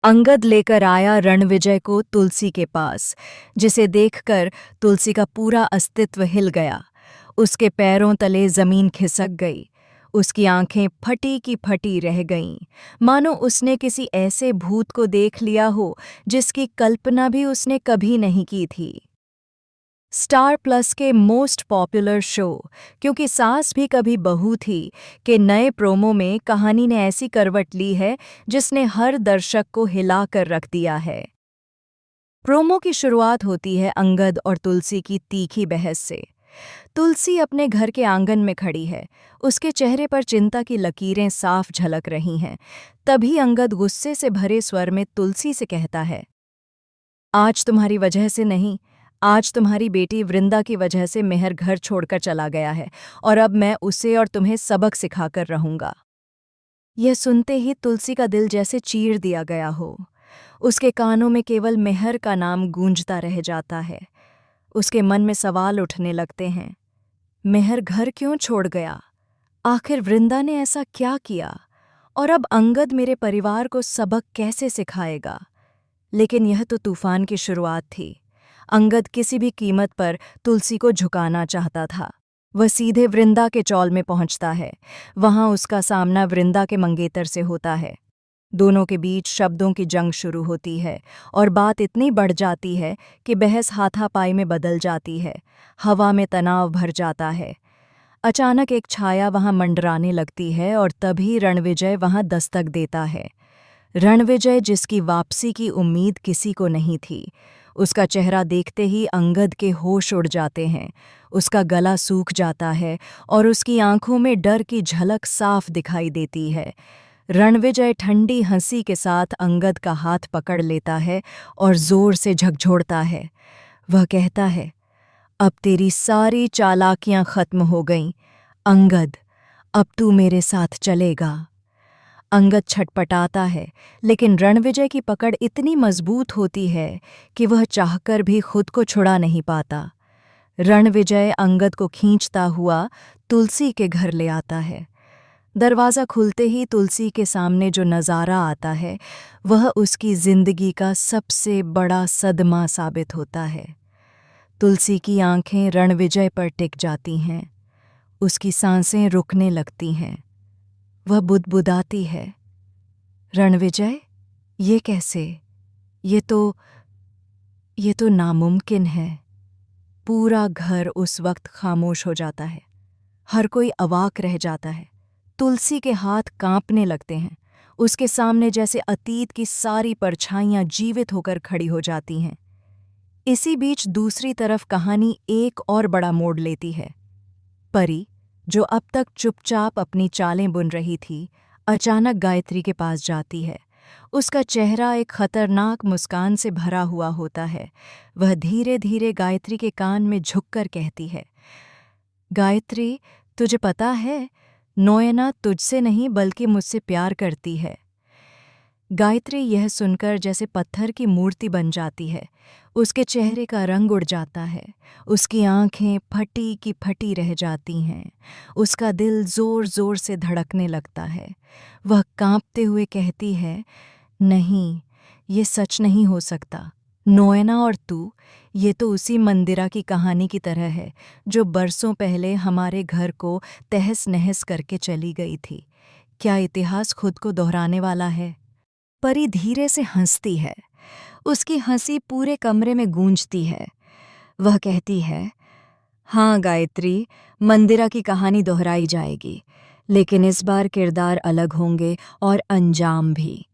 अंगद लेकर आया रणविजय को तुलसी के पास, जिसे देखकर तुलसी का पूरा अस्तित्व हिल गया। उसके पैरों तले जमीन खिसक गई। उसकी आंखें फटी की फटी रह गईं, मानो उसने किसी ऐसे भूत को देख लिया हो जिसकी कल्पना भी उसने कभी नहीं की थी। स्टार प्लस के मोस्ट पॉपुलर शो क्योंकि सास भी कभी बहू थी के नए प्रोमो में कहानी ने ऐसी करवट ली है जिसने हर दर्शक को हिला कर रख दिया है। प्रोमो की शुरुआत होती है अंगद और तुलसी की तीखी बहस से। तुलसी अपने घर के आंगन में खड़ी है, उसके चेहरे पर चिंता की लकीरें साफ झलक रही हैं। तभी अंगद गुस्से से भरे स्वर में तुलसी से कहता है, आज तुम्हारी वजह से नहीं, आज तुम्हारी बेटी वृंदा की वजह से मेहर घर छोड़कर चला गया है और अब मैं उसे और तुम्हें सबक सिखाकर रहूंगा। यह सुनते ही तुलसी का दिल जैसे चीर दिया गया हो। उसके कानों में केवल मेहर का नाम गूंजता रह जाता है। उसके मन में सवाल उठने लगते हैं, मेहर घर क्यों छोड़ गया? आखिर वृंदा ने ऐसा क्या किया? और अब अंगद मेरे परिवार को सबक कैसे सिखाएगा? लेकिन यह तो तूफान की शुरुआत थी। अंगद किसी भी कीमत पर तुलसी को झुकाना चाहता था। वह सीधे वृंदा के चौल में पहुंचता है। वहां उसका सामना वृंदा के मंगेतर से होता है। दोनों के बीच शब्दों की जंग शुरू होती है और बात इतनी बढ़ जाती है कि बहस हाथापाई में बदल जाती है। हवा में तनाव भर जाता है। अचानक एक छाया वहां मंडराने लगती है और तभी रणविजय वहां दस्तक देता है। रणविजय, जिसकी वापसी की उम्मीद किसी को नहीं थी। उसका चेहरा देखते ही अंगद के होश उड़ जाते हैं। उसका गला सूख जाता है और उसकी आंखों में डर की झलक साफ दिखाई देती है। रणविजय ठंडी हंसी के साथ अंगद का हाथ पकड़ लेता है और जोर से झकझोरता है। वह कहता है, अब तेरी सारी चालाकियां खत्म हो गईं। अंगद, अब तू मेरे साथ चलेगा। अंगद छटपटाता है, लेकिन रणविजय की पकड़ इतनी मजबूत होती है कि वह चाहकर भी खुद को छुड़ा नहीं पाता। रणविजय अंगद को खींचता हुआ तुलसी के घर ले आता है। दरवाज़ा खुलते ही तुलसी के सामने जो नज़ारा आता है वह उसकी जिंदगी का सबसे बड़ा सदमा साबित होता है। तुलसी की आंखें रणविजय पर टिक जाती हैं। उसकी सांसें रुकने लगती हैं। वह बुदबुदाती है, रणविजय, ये कैसे? ये तो नामुमकिन है। पूरा घर उस वक्त खामोश हो जाता है। हर कोई अवाक रह जाता है। तुलसी के हाथ कांपने लगते हैं। उसके सामने जैसे अतीत की सारी परछाइयां जीवित होकर खड़ी हो जाती हैं। इसी बीच दूसरी तरफ कहानी एक और बड़ा मोड़ लेती है। परी, जो अब तक चुपचाप अपनी चालें बुन रही थी, अचानक गायत्री के पास जाती है। उसका चेहरा एक खतरनाक मुस्कान से भरा हुआ होता है। वह धीरे धीरे गायत्री के कान में झुककर कहती है, गायत्री, तुझे पता है, नोएना तुझसे नहीं बल्कि मुझसे प्यार करती है। गायत्री यह सुनकर जैसे पत्थर की मूर्ति बन जाती है। उसके चेहरे का रंग उड़ जाता है। उसकी आंखें फटी की फटी रह जाती हैं। उसका दिल जोर जोर से धड़कने लगता है। वह कांपते हुए कहती है, नहीं, ये सच नहीं हो सकता। नोएना और तू, ये तो उसी मंदिरा की कहानी की तरह है जो बरसों पहले हमारे घर को तहस नहस करके चली गई थी। क्या इतिहास खुद को दोहराने वाला है? परी धीरे से हंसती है। उसकी हंसी पूरे कमरे में गूंजती है। वह कहती है, हाँ गायत्री, मंदिरा की कहानी दोहराई जाएगी, लेकिन इस बार किरदार अलग होंगे और अंजाम भी।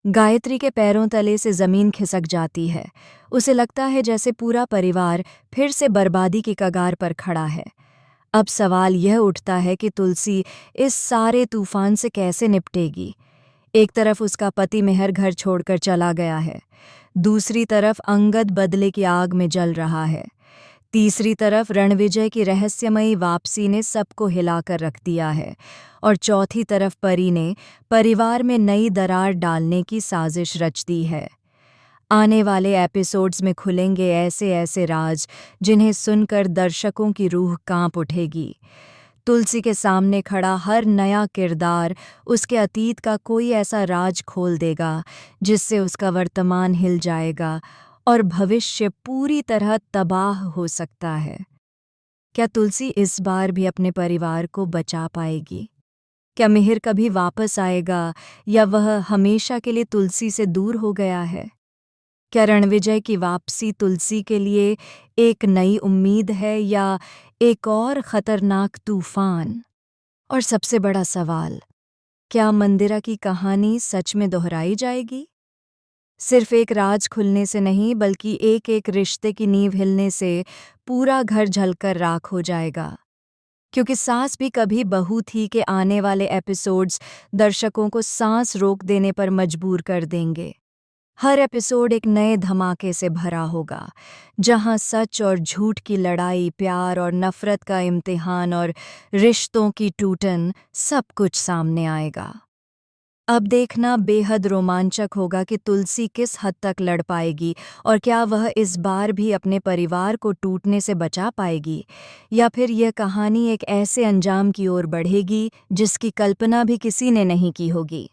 गायत्री के पैरों तले से जमीन खिसक जाती है। उसे लगता है जैसे पूरा परिवार फिर से बर्बादी की कगार पर खड़ा है। अब सवाल यह उठता है कि तुलसी इस सारे तूफान से कैसे निपटेगी। एक तरफ उसका पति मेहर घर छोड़कर चला गया है। दूसरी तरफ अंगद बदले की आग में जल रहा है। तीसरी तरफ रणविजय की रहस्यमयी वापसी ने सबको हिलाकर रख दिया है। और चौथी तरफ परी ने परिवार में नई दरार डालने की साजिश रच दी है। आने वाले एपिसोड्स में खुलेंगे ऐसे ऐसे राज जिन्हें सुनकर दर्शकों की रूह कांप उठेगी। तुलसी के सामने खड़ा हर नया किरदार उसके अतीत का कोई ऐसा राज खोल देगा जिससे उसका वर्तमान हिल जाएगा और भविष्य पूरी तरह तबाह हो सकता है। क्या तुलसी इस बार भी अपने परिवार को बचा पाएगी? क्या मिहिर कभी वापस आएगा या वह हमेशा के लिए तुलसी से दूर हो गया है? क्या रणविजय की वापसी तुलसी के लिए एक नई उम्मीद है या एक और खतरनाक तूफान? और सबसे बड़ा सवाल, क्या मंदिरा की कहानी सच में दोहराई जाएगी? सिर्फ एक राज खुलने से नहीं, बल्कि एक एक रिश्ते की नींव हिलने से पूरा घर जलकर राख हो जाएगा। क्योंकि सास भी कभी बहू थी के आने वाले एपिसोड्स दर्शकों को सांस रोक देने पर मजबूर कर देंगे। हर एपिसोड एक नए धमाके से भरा होगा, जहां सच और झूठ की लड़ाई, प्यार और नफरत का इम्तिहान और रिश्तों की टूटन सब कुछ सामने आएगा। अब देखना बेहद रोमांचक होगा कि तुलसी किस हद तक लड़ पाएगी और क्या वह इस बार भी अपने परिवार को टूटने से बचा पाएगी, या फिर यह कहानी एक ऐसे अंजाम की ओर बढ़ेगी जिसकी कल्पना भी किसी ने नहीं की होगी।